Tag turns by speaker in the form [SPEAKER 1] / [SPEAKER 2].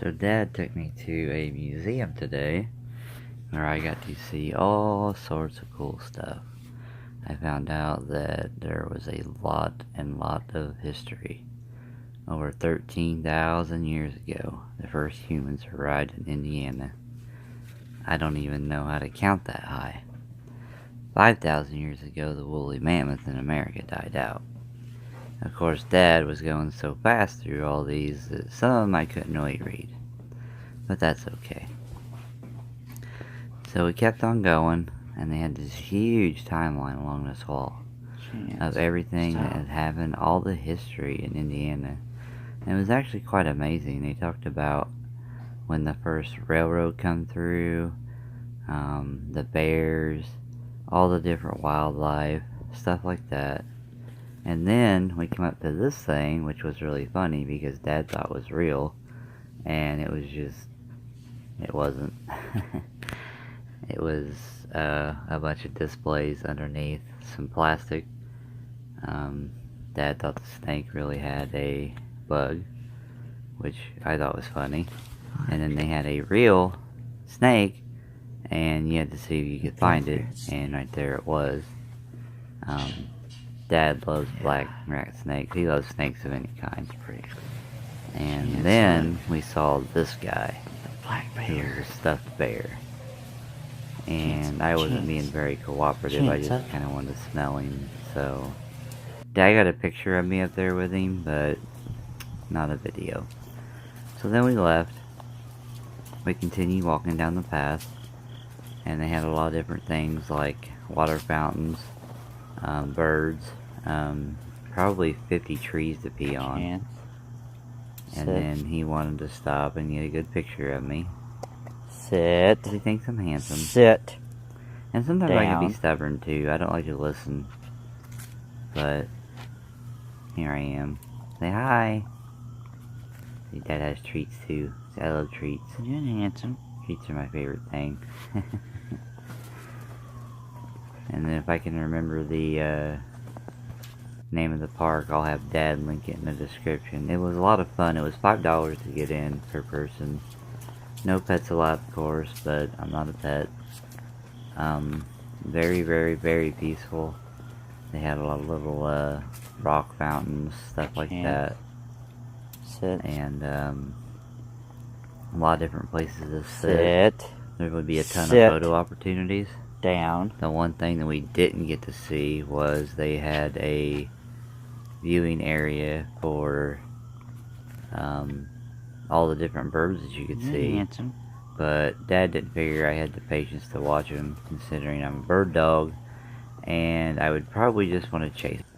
[SPEAKER 1] So Dad took me to a museum today where I got to see all sorts of cool stuff. I found out that there was a lot of history. Over 13,000 years ago, the first humans arrived in Indiana. I don't even know how to count that high. 5,000 years ago, the woolly mammoth in America died out. Of course, Dad was going so fast through all these that some of them I couldn't really read. But that's okay. So we kept on going, and they had this huge timeline along this wall of everything that had happened, all the history in Indiana. And it was actually quite amazing. They talked about when the first railroad come through, the bears, all the different wildlife, stuff like that. And then we came up to this thing, which was really funny because Dad thought it was real, and it was just, it wasn't. It was a bunch of displays underneath some plastic. Dad thought the snake really had a bug, which I thought was funny. And then they had a real snake, and you had to see if you could find it, and right there it was. Dad loves black rat snakes. He loves snakes of any kind. And then we saw this guy. He was a stuffed bear. And I wasn't being very cooperative. I just kind of wanted to smell him. So Dad got a picture of me up there with him, but not a video. So then we left. We continued walking down the path, and they had a lot of different things like water fountains, birds, probably 50 trees to pee on. And then he wanted to stop and get a good picture of me.
[SPEAKER 2] Sit.
[SPEAKER 1] He thinks I'm handsome.
[SPEAKER 2] Sit.
[SPEAKER 1] And sometimes I can
[SPEAKER 2] Down.
[SPEAKER 1] be stubborn too. I don't like to listen. But here I am. Say hi. See, Dad has treats too. See, I love treats.
[SPEAKER 2] You're handsome.
[SPEAKER 1] Treats are my favorite thing. And then if I can remember the name of the park, I'll have Dad link it in the description. It was a lot of fun. It was $5 to get in per person. No pets allowed, of course, but I'm not a pet. Very, very, very peaceful. They had a lot of little rock fountains, stuff like that.
[SPEAKER 2] Sit.
[SPEAKER 1] And a lot of different places to
[SPEAKER 2] Sit.
[SPEAKER 1] There would be a ton of
[SPEAKER 2] Sit.
[SPEAKER 1] photo opportunities.
[SPEAKER 2] Down.
[SPEAKER 1] The one thing that we didn't get to see was they had a viewing area for all the different birds that you could see.
[SPEAKER 2] Handsome.
[SPEAKER 1] But Dad didn't figure I had the patience to watch them, considering I'm a bird dog, and I would probably just want to chase them.